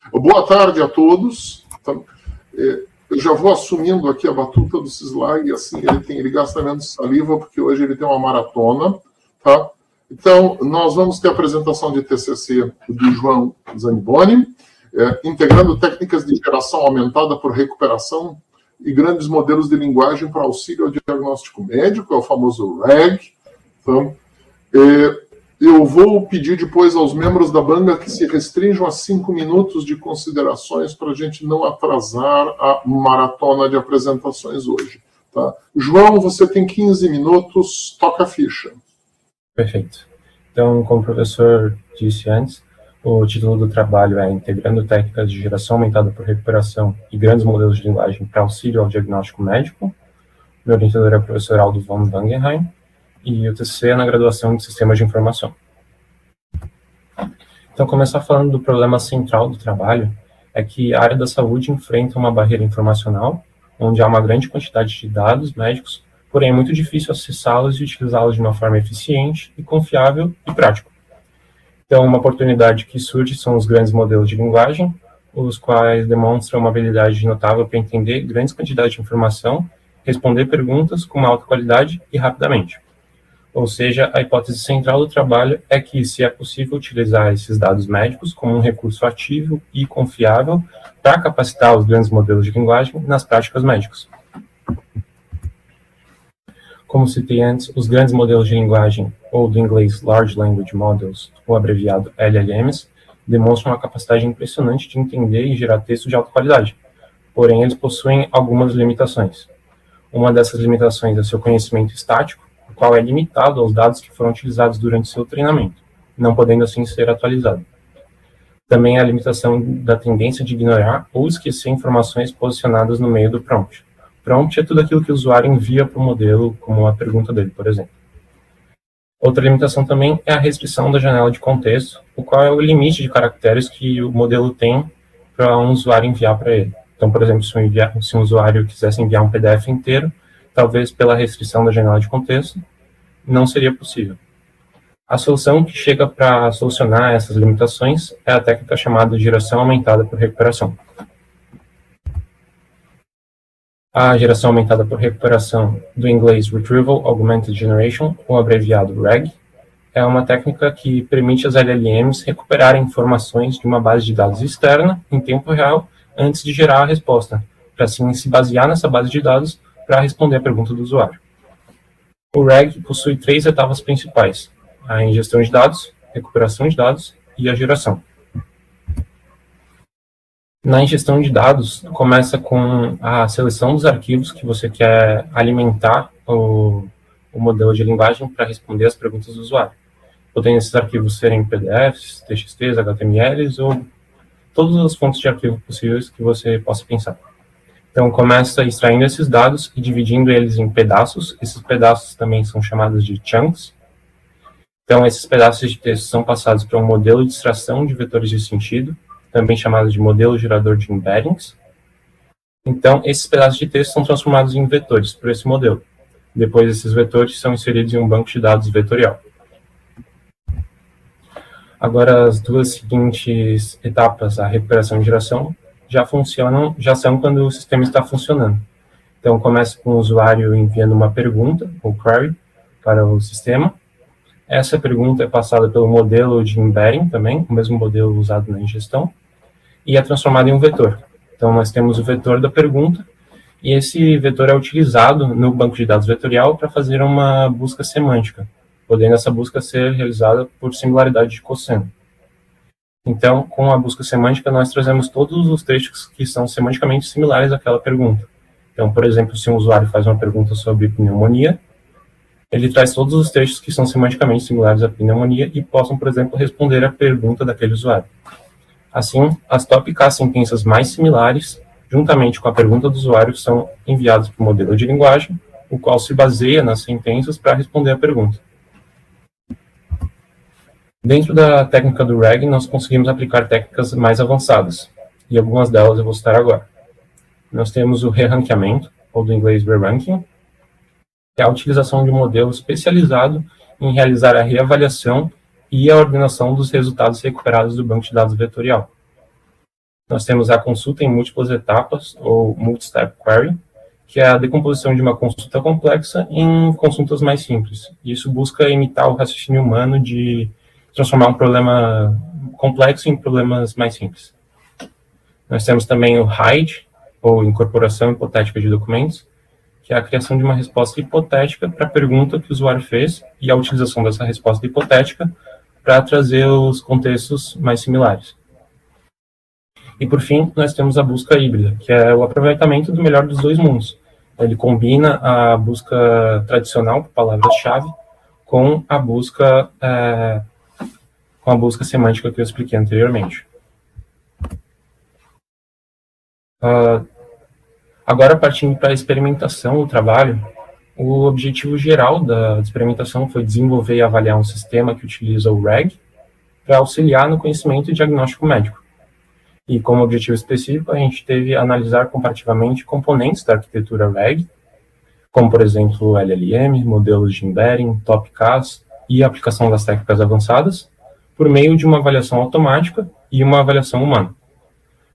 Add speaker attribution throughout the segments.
Speaker 1: Boa tarde a todos. Então, eu já vou assumindo aqui a batuta do Cislai, e assim ele gasta menos saliva, porque hoje ele tem uma maratona, tá? Então, nós vamos ter a apresentação de TCC do João Zaniboni, integrando técnicas de geração aumentada por recuperação e grandes modelos de linguagem para auxílio ao diagnóstico médico, é o famoso REG. Então, eu vou pedir depois aos membros da banda que se restringam a 5 minutos de considerações para a gente não atrasar a maratona de apresentações hoje. Tá? João, você tem 15 minutos, toca a ficha.
Speaker 2: Perfeito. Então, como o professor disse antes, o título do trabalho é Integrando Técnicas de Geração Aumentada por Recuperação e Grandes Modelos de Linguagem para Auxílio ao Diagnóstico Médico. Meu orientador é o professor Aldo von Wangenheim, e o TCC é na graduação de Sistemas de Informação. Então, começar falando do problema central do trabalho é que a área da saúde enfrenta uma barreira informacional, onde há uma grande quantidade de dados médicos, porém é muito difícil acessá-los e utilizá-los de uma forma eficiente e confiável e prática. Então, uma oportunidade que surge são os grandes modelos de linguagem, os quais demonstram uma habilidade notável para entender grandes quantidades de informação, responder perguntas com uma alta qualidade e rapidamente. Ou seja, a hipótese central do trabalho é que se é possível utilizar esses dados médicos como um recurso ativo e confiável para capacitar os grandes modelos de linguagem nas práticas médicas. Como citei antes, os grandes modelos de linguagem, ou do inglês Large Language Models, ou abreviado LLMs, demonstram uma capacidade impressionante de entender e gerar texto de alta qualidade. Porém, eles possuem algumas limitações. Uma dessas limitações é seu conhecimento estático, o qual é limitado aos dados que foram utilizados durante seu treinamento, não podendo assim ser atualizado. Também há a limitação da tendência de ignorar ou esquecer informações posicionadas no meio do prompt. Prompt é tudo aquilo que o usuário envia para o modelo, como a pergunta dele, por exemplo. Outra limitação também é a restrição da janela de contexto, o qual é o limite de caracteres que o modelo tem para um usuário enviar para ele. Então, por exemplo, se um usuário quisesse enviar um PDF inteiro, talvez pela restrição da janela de contexto, não seria possível. A solução que chega para solucionar essas limitações é a técnica chamada de geração aumentada por recuperação. A geração aumentada por recuperação, do inglês Retrieval Augmented Generation, ou abreviado RAG, é uma técnica que permite às LLMs recuperarem informações de uma base de dados externa, em tempo real, antes de gerar a resposta, para assim se basear nessa base de dados para responder a pergunta do usuário. O RAG possui 3 etapas principais: a ingestão de dados, recuperação de dados e a geração. Na ingestão de dados, começa com a seleção dos arquivos que você quer alimentar o modelo de linguagem para responder as perguntas do usuário. Podem esses arquivos serem PDFs, TXTs, HTMLs ou todas as fontes de arquivo possíveis que você possa pensar. Então, começa extraindo esses dados e dividindo eles em pedaços. Esses pedaços também são chamados de chunks. Então, esses pedaços de texto são passados para um modelo de extração de vetores de sentido, também chamado de modelo gerador de embeddings. Então, esses pedaços de texto são transformados em vetores por esse modelo. Depois, esses vetores são inseridos em um banco de dados vetorial. Agora, as duas seguintes etapas, a recuperação e geração, já são quando o sistema está funcionando. Então, começa com o usuário enviando uma pergunta, ou query, para o sistema. Essa pergunta é passada pelo modelo de embedding também, o mesmo modelo usado na ingestão, e é transformada em um vetor. Então, nós temos o vetor da pergunta, e esse vetor é utilizado no banco de dados vetorial para fazer uma busca semântica, podendo essa busca ser realizada por singularidade de cosseno. Então, com a busca semântica, nós trazemos todos os trechos que são semanticamente similares àquela pergunta. Então, por exemplo, se um usuário faz uma pergunta sobre pneumonia, ele traz todos os trechos que são semanticamente similares à pneumonia e possam, por exemplo, responder à pergunta daquele usuário. Assim, as top K sentenças mais similares, juntamente com a pergunta do usuário, são enviadas para o modelo de linguagem, o qual se baseia nas sentenças para responder à pergunta. Dentro da técnica do RAG, nós conseguimos aplicar técnicas mais avançadas, e algumas delas eu vou citar agora. Nós temos o re-ranqueamento, ou do inglês re-ranking, que é a utilização de um modelo especializado em realizar a reavaliação e a ordenação dos resultados recuperados do banco de dados vetorial. Nós temos a consulta em múltiplas etapas, ou multi-step query, que é a decomposição de uma consulta complexa em consultas mais simples. Isso busca imitar o raciocínio humano de transformar um problema complexo em problemas mais simples. Nós temos também o hide, ou incorporação hipotética de documentos, que é a criação de uma resposta hipotética para a pergunta que o usuário fez e a utilização dessa resposta hipotética para trazer os contextos mais similares. E, por fim, nós temos a busca híbrida, que é o aproveitamento do melhor dos dois mundos. Ele combina a busca tradicional por palavras-chave com a busca semântica que eu expliquei anteriormente. Agora, partindo para a experimentação do trabalho, o objetivo geral da experimentação foi desenvolver e avaliar um sistema que utiliza o RAG para auxiliar no conhecimento e diagnóstico médico. E como objetivo específico, a gente teve analisar comparativamente componentes da arquitetura RAG, como, por exemplo, LLM, modelos de embedding, TopCAS e a aplicação das técnicas avançadas, por meio de uma avaliação automática e uma avaliação humana.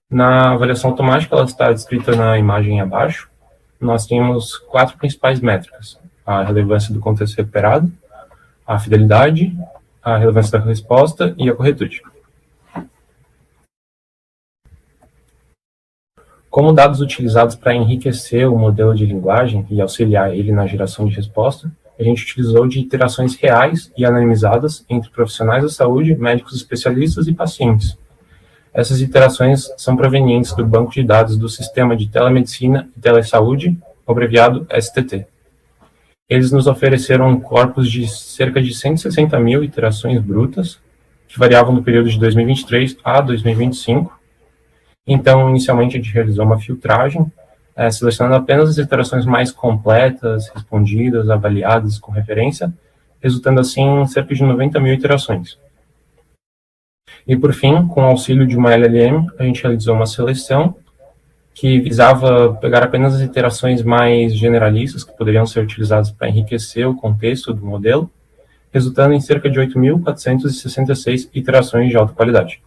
Speaker 2: Na avaliação automática, ela está descrita na imagem abaixo. Nós temos 4 principais métricas: a relevância do contexto recuperado, a fidelidade, a relevância da resposta e a corretude. Como dados utilizados para enriquecer o modelo de linguagem e auxiliar ele na geração de resposta, a gente utilizou de interações reais e anonimizadas entre profissionais da saúde, médicos especialistas e pacientes. Essas interações são provenientes do banco de dados do Sistema de Telemedicina e Telesaúde, abreviado STT. Eles nos ofereceram um corpus de cerca de 160 mil iterações brutas, que variavam no período de 2023 a 2025. Então, inicialmente, a gente realizou uma filtragem, selecionando apenas as iterações mais completas, respondidas, avaliadas com referência, resultando assim em cerca de 90 mil iterações. E, por fim, com o auxílio de uma LLM, a gente realizou uma seleção que visava pegar apenas as iterações mais generalistas, que poderiam ser utilizadas para enriquecer o contexto do modelo, resultando em cerca de 8.466 iterações de alta qualidade.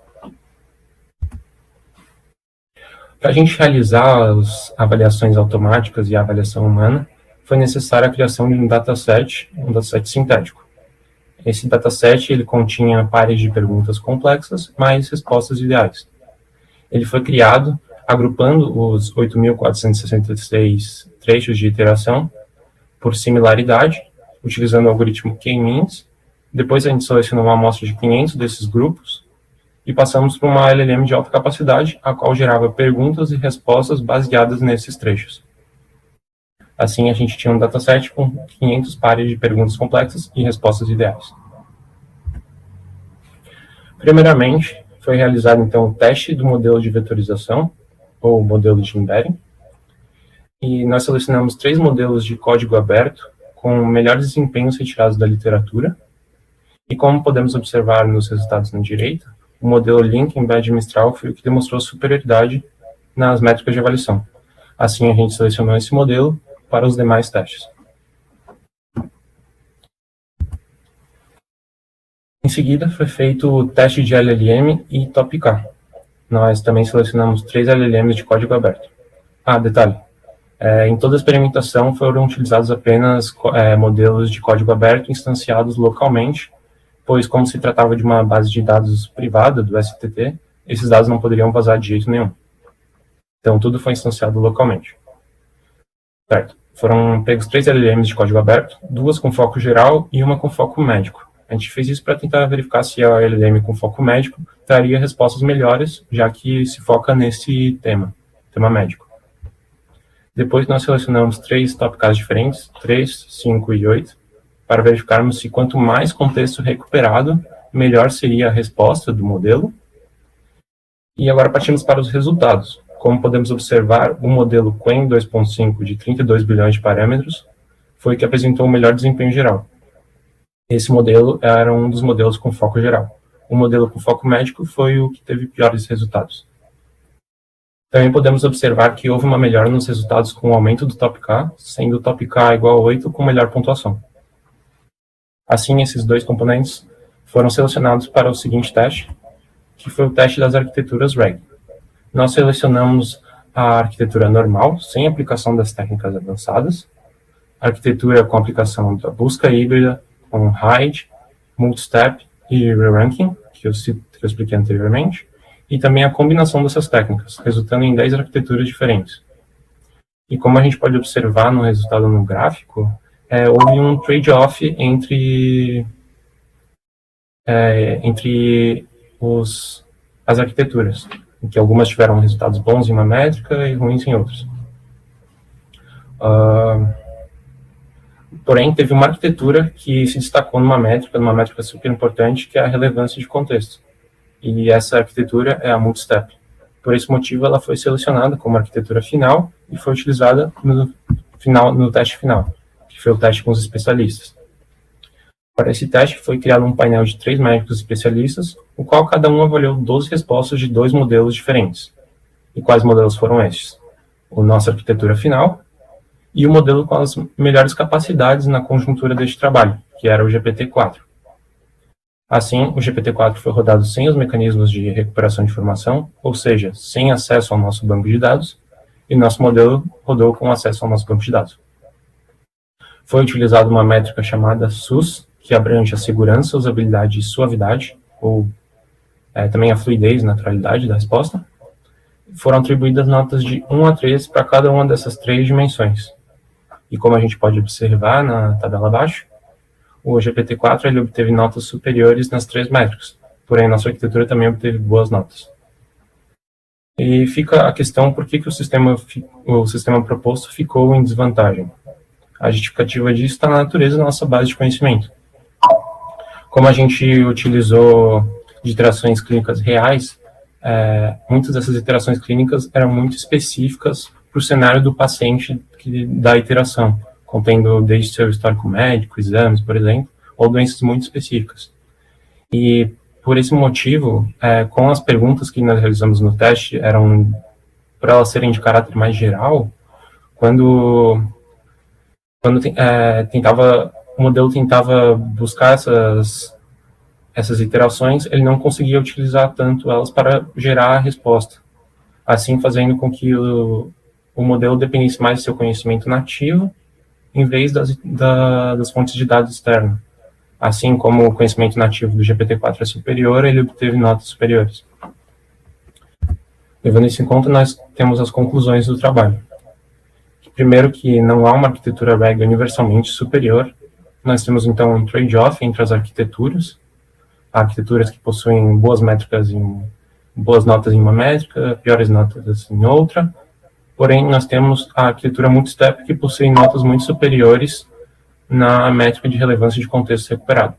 Speaker 2: Para a gente realizar as avaliações automáticas e a avaliação humana, foi necessária a criação de um dataset sintético. Esse dataset ele continha pares de perguntas complexas mais respostas ideais. Ele foi criado agrupando os 8.466 trechos de iteração por similaridade, utilizando o algoritmo K-means. Depois a gente selecionou uma amostra de 500 desses grupos e passamos para uma LLM de alta capacidade, a qual gerava perguntas e respostas baseadas nesses trechos. Assim, a gente tinha um dataset com 500 pares de perguntas complexas e respostas ideais. Primeiramente, foi realizado, então, o teste do modelo de vetorização, ou modelo de embedding, e nós selecionamos 3 modelos de código aberto com melhores desempenhos retirados da literatura, e como podemos observar nos resultados na direita, o modelo Link Embed Mistral foi o que demonstrou superioridade nas métricas de avaliação. Assim, a gente selecionou esse modelo para os demais testes. Em seguida, foi feito o teste de LLM e TopK. Nós também selecionamos 3 LLMs de código aberto. Detalhe, em toda a experimentação foram utilizados apenas modelos de código aberto instanciados localmente, pois, como se tratava de uma base de dados privada do STT, esses dados não poderiam vazar de jeito nenhum. Então, tudo foi instanciado localmente. Certo. Foram pegos 3 LLMs de código aberto, 2 com foco geral e uma com foco médico. A gente fez isso para tentar verificar se a LLM com foco médico traria respostas melhores, já que se foca nesse tema médico. Depois, nós selecionamos 3 TopCAS diferentes, 3, 5 e 8, para verificarmos se quanto mais contexto recuperado, melhor seria a resposta do modelo. E agora partimos para os resultados. Como podemos observar, o modelo Qwen 2.5 de 32 bilhões de parâmetros foi o que apresentou o melhor desempenho geral. Esse modelo era um dos modelos com foco geral. O modelo com foco médico foi o que teve piores resultados. Também podemos observar que houve uma melhora nos resultados com o aumento do TopK, sendo o TopK igual a 8 com melhor pontuação. Assim, esses 2 componentes foram selecionados para o seguinte teste, que foi o teste das arquiteturas RAG. nós selecionamos a arquitetura normal, sem aplicação das técnicas avançadas, a arquitetura com aplicação da busca híbrida, com hide, multistep e re-ranking, que eu expliquei anteriormente, e também a combinação dessas técnicas, resultando em 10 arquiteturas diferentes. E como a gente pode observar no resultado no gráfico, houve um trade-off entre as arquiteturas, em que algumas tiveram resultados bons em uma métrica e ruins em outras. Porém, teve uma arquitetura que se destacou numa métrica super importante, que é a relevância de contexto. E essa arquitetura é a multistep. Por esse motivo, ela foi selecionada como arquitetura final e foi utilizada no teste final, que foi o teste com os especialistas. Para esse teste, foi criado um painel de 3 médicos especialistas, o qual cada um avaliou 12 respostas de 2 modelos diferentes. E quais modelos foram estes? A nossa arquitetura final e o modelo com as melhores capacidades na conjuntura deste trabalho, que era o GPT-4. Assim, o GPT-4 foi rodado sem os mecanismos de recuperação de informação, ou seja, sem acesso ao nosso banco de dados, e nosso modelo rodou com acesso ao nosso banco de dados. Foi utilizada uma métrica chamada SUS, que abrange a segurança, usabilidade e suavidade, ou também a fluidez e naturalidade da resposta. Foram atribuídas notas de 1 a 3 para cada uma dessas 3 dimensões. E como a gente pode observar na tabela abaixo, o GPT-4 ele obteve notas superiores nas 3 métricas, porém nossa arquitetura também obteve boas notas. E fica a questão por que o sistema proposto ficou em desvantagem. A justificativa disso está na natureza da nossa base de conhecimento. Como a gente utilizou de iterações clínicas reais, muitas dessas iterações clínicas eram muito específicas para o cenário do paciente da iteração, contendo desde seu histórico médico, exames, por exemplo, ou doenças muito específicas. E, por esse motivo, com as perguntas que nós realizamos no teste, eram para elas serem de caráter mais geral, quando o modelo tentava buscar essas iterações, ele não conseguia utilizar tanto elas para gerar a resposta, assim fazendo com que o modelo dependesse mais do seu conhecimento nativo, em vez das fontes de dados externas. Assim como o conhecimento nativo do GPT-4 é superior, ele obteve notas superiores. Levando isso em conta, nós temos as conclusões do trabalho. Primeiro, que não há uma arquitetura RAG universalmente superior. Nós temos, então, um trade-off entre as arquiteturas. Há arquiteturas que possuem boas notas em uma métrica, piores notas em outra. Porém, nós temos a arquitetura multistep, que possui notas muito superiores na métrica de relevância de contexto recuperado,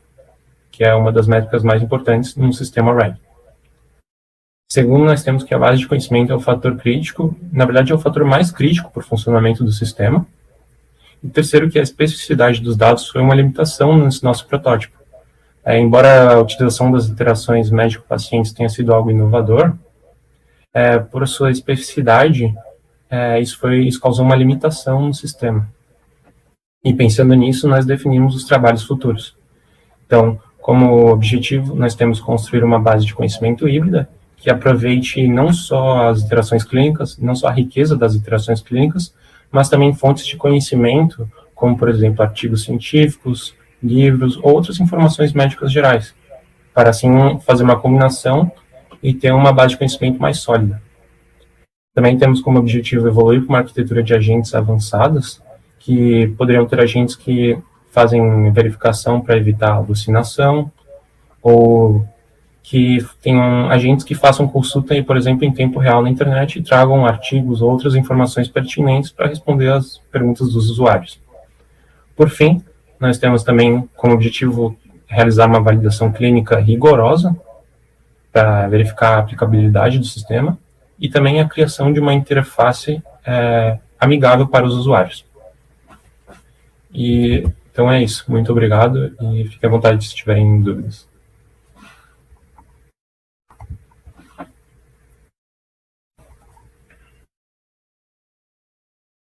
Speaker 2: que é uma das métricas mais importantes num sistema RAG. Segundo, nós temos que a base de conhecimento é o fator crítico, na verdade é o fator mais crítico para o funcionamento do sistema. E terceiro, que a especificidade dos dados foi uma limitação nesse nosso protótipo. Embora a utilização das interações médico-pacientes tenha sido algo inovador, por sua especificidade, isso causou uma limitação no sistema. E pensando nisso, nós definimos os trabalhos futuros. Então, como objetivo, nós temos que construir uma base de conhecimento híbrida que aproveite não só as interações clínicas, não só a riqueza das interações clínicas, mas também fontes de conhecimento, como, por exemplo, artigos científicos, livros, ou outras informações médicas gerais, para, assim, fazer uma combinação e ter uma base de conhecimento mais sólida. Também temos como objetivo evoluir para uma arquitetura de agentes avançadas, que poderiam ter agentes que fazem verificação para evitar alucinação, ou que tenham agentes que façam consulta, por exemplo, em tempo real na internet e tragam artigos ou outras informações pertinentes para responder às perguntas dos usuários. Por fim, nós temos também como objetivo realizar uma validação clínica rigorosa para verificar a aplicabilidade do sistema e também a criação de uma interface amigável para os usuários. Então é isso. Muito obrigado e fique à vontade se tiverem dúvidas.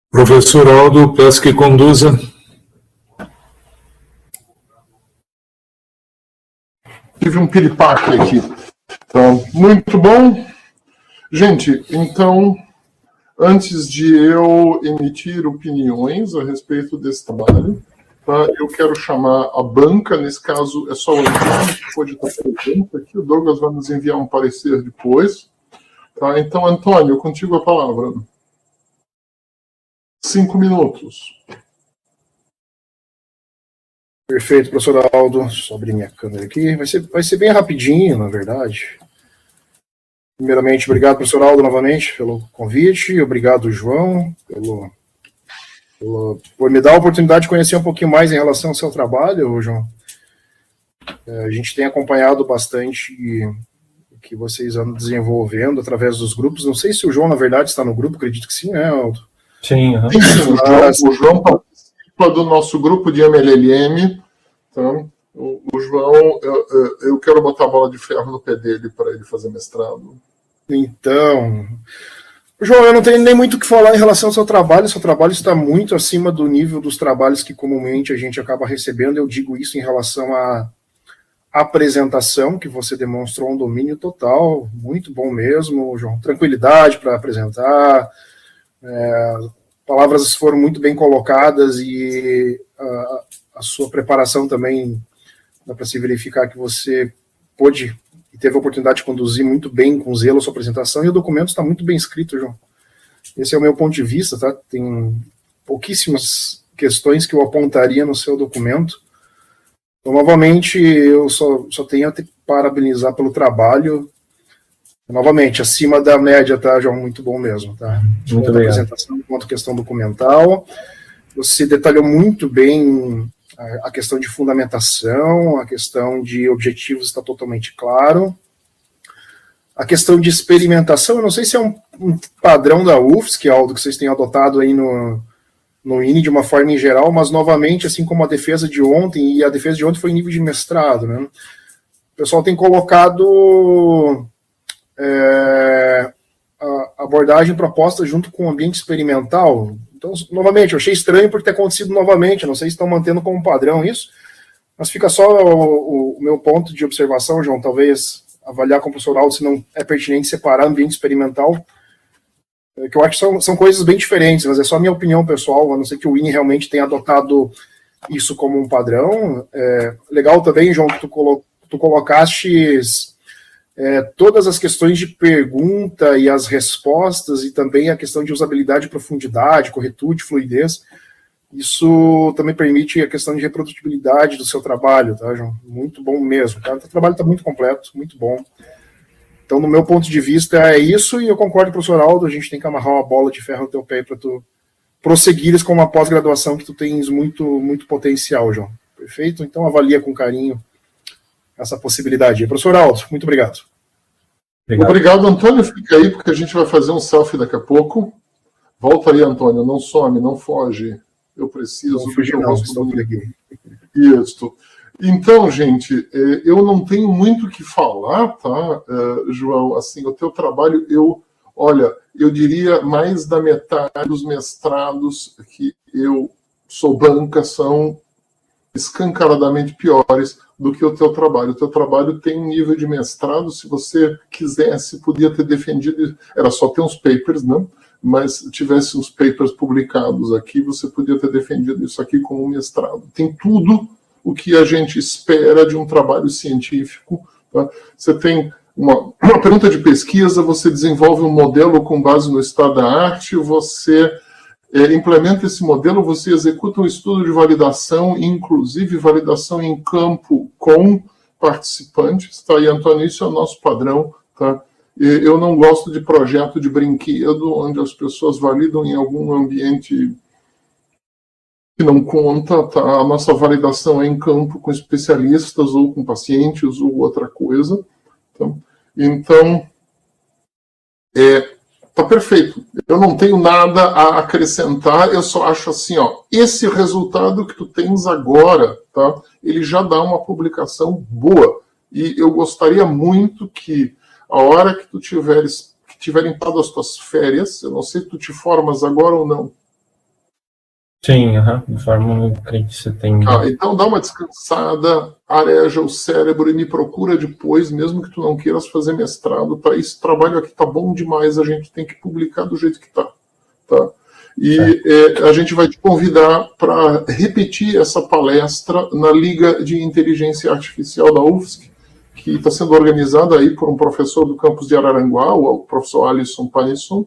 Speaker 3: Professor Aldo, peço que conduza.
Speaker 1: Tive um piripaque aqui. Então, muito bom. Gente, então, antes de eu emitir opiniões a respeito desse trabalho, tá, eu quero chamar a banca, nesse caso é só o Antônio que pode estar presente aqui, o Douglas vai nos enviar um parecer depois. Tá? Então, Antônio, contigo a palavra. 5 minutos.
Speaker 4: Perfeito, professor Aldo. Só abrir minha câmera aqui. Vai ser bem rapidinho, na verdade. Primeiramente, obrigado, professor Aldo, novamente, pelo convite. Obrigado, João, por me dar a oportunidade de conhecer um pouquinho mais em relação ao seu trabalho, João. A gente tem acompanhado bastante o que vocês andam desenvolvendo através dos grupos. Não sei se o João, na verdade, está no grupo, acredito que sim, né, Aldo?
Speaker 2: Sim,
Speaker 1: o João participa do nosso grupo de MLLM. Então, o João, eu quero botar a bola de ferro no pé dele para ele fazer mestrado.
Speaker 4: Então, João, eu não tenho nem muito o que falar em relação ao seu trabalho está muito acima do nível dos trabalhos que comumente a gente acaba recebendo. Eu digo isso em relação à apresentação, que você demonstrou um domínio total, muito bom mesmo, João, tranquilidade para apresentar, palavras foram muito bem colocadas e a sua preparação também dá para se verificar que você pôde e teve a oportunidade de conduzir muito bem, com zelo, a sua apresentação, e o documento está muito bem escrito, João. Esse é o meu ponto de vista, tá? Tem pouquíssimas questões que eu apontaria no seu documento. Então, novamente, eu só tenho a te parabenizar pelo trabalho. Novamente, acima da média, tá, João? Muito bom mesmo, tá?
Speaker 2: Muito obrigado.
Speaker 4: Apresentação quanto à questão documental. Você detalhou muito bem a questão de fundamentação, a questão de objetivos está totalmente claro. A questão de experimentação, eu não sei se é um padrão da UFSC, Aldo, que vocês têm adotado aí no INE de uma forma em geral, mas novamente, assim como a defesa de ontem, e a defesa de ontem foi em nível de mestrado, né? O pessoal tem colocado a abordagem proposta junto com o ambiente experimental. Então, novamente, eu achei estranho por ter acontecido novamente, eu não sei se estão mantendo como padrão isso, mas fica só o meu ponto de observação, João, talvez avaliar com o professor Aldo se não é pertinente separar ambiente experimental, que eu acho que são coisas bem diferentes, mas é só a minha opinião pessoal, a não ser que o INE realmente tenha adotado isso como um padrão. Legal também, João, que tu colocaste todas as questões de pergunta e as respostas, e também a questão de usabilidade, profundidade, corretude, fluidez. Isso também permite a questão de reprodutibilidade do seu trabalho, tá, João? Muito bom mesmo, tá? O trabalho está muito completo, muito bom. Então, no meu ponto de vista, é isso, e eu concordo com o professor Aldo, a gente tem que amarrar uma bola de ferro no teu pé para tu prosseguires com uma pós-graduação que tu tens muito, muito potencial, João. Perfeito? Então, avalia com carinho essa possibilidade. Professor Aldo, muito obrigado.
Speaker 1: Obrigado, Antônio. Fica aí, porque a gente vai fazer um selfie daqui a pouco. Volta aí, Antônio. Não some, não foge. Eu preciso...
Speaker 4: Não fugir, não. Estou por aqui.
Speaker 1: Isso. Então, gente, eu não tenho muito o que falar, tá, João? Assim, o teu trabalho, eu diria mais da metade dos mestrados que eu sou banca são escancaradamente piores do que o teu trabalho. O teu trabalho tem um nível de mestrado, se você quisesse, podia ter defendido, era só ter uns papers, né? Mas tivesse uns papers publicados aqui, você podia ter defendido isso aqui como mestrado. Tem tudo o que a gente espera de um trabalho científico. Tá? Você tem uma pergunta de pesquisa, você desenvolve um modelo com base no estado da arte, você implementa esse modelo, você executa um estudo de validação, inclusive validação em campo com participantes, tá? E, Antônio, isso é o nosso padrão, tá? Eu não gosto de projeto de brinquedo, onde as pessoas validam em algum ambiente que não conta, tá? A nossa validação é em campo com especialistas ou com pacientes ou outra coisa, tá? Então, tá perfeito. Eu não tenho nada a acrescentar, eu só acho assim, ó, esse resultado que tu tens agora, tá? Ele já dá uma publicação boa. E eu gostaria muito que a hora que tu tiverem dado as tuas férias, eu não sei se tu te formas agora ou não.
Speaker 2: Sim, de forma que você tem.
Speaker 1: Então dá uma descansada, areja o cérebro e me procura depois, mesmo que tu não queiras fazer mestrado, tá? Esse trabalho aqui tá bom demais, a gente tem que publicar do jeito que tá? E a gente vai te convidar para repetir essa palestra na Liga de Inteligência Artificial da UFSC, que está sendo organizada aí por um professor do campus de Araranguá, o professor Alisson Panisson,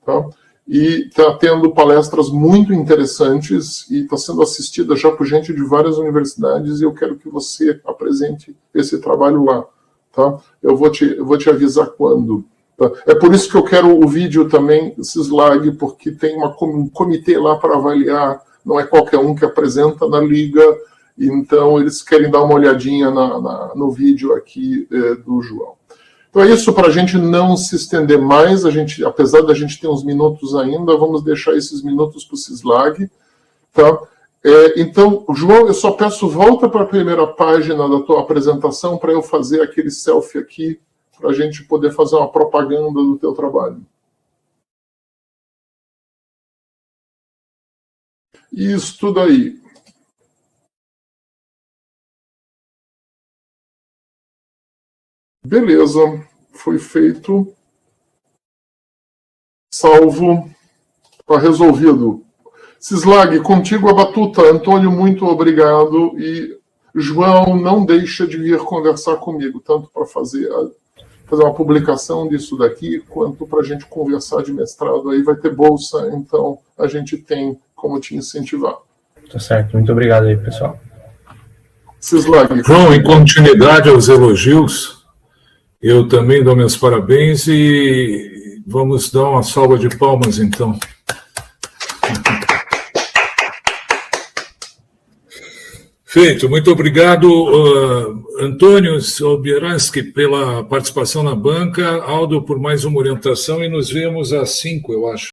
Speaker 1: tá? E está tendo palestras muito interessantes e está sendo assistida já por gente de várias universidades, e eu quero que você apresente esse trabalho lá, tá? Eu vou te avisar quando. Tá? É por isso que eu quero o vídeo também, Syslag, porque tem um comitê lá para avaliar, não é qualquer um que apresenta na Liga, então eles querem dar uma olhadinha no vídeo aqui do João. Então é isso, para a gente não se estender mais, apesar da gente ter uns minutos ainda, vamos deixar esses minutos para o Syslag. Tá? Então, João, eu só peço volta para a primeira página da tua apresentação para eu fazer aquele selfie aqui, para a gente poder fazer uma propaganda do teu trabalho. Isso tudo aí. Beleza, foi feito. Salvo. Está resolvido. Syslag, contigo a batuta. Antônio, muito obrigado. E João, não deixa de vir conversar comigo, tanto para fazer uma publicação disso daqui, quanto para a gente conversar de mestrado. Aí vai ter bolsa, então a gente tem como te incentivar.
Speaker 2: Tá certo, muito obrigado aí, pessoal.
Speaker 1: Syslag.
Speaker 3: João, em continuidade aos elogios, eu também dou meus parabéns e vamos dar uma salva de palmas, então. Feito. Muito obrigado, Antônio Sobieranski, pela participação na banca, Aldo por mais uma orientação, e nos vemos às 5, eu acho.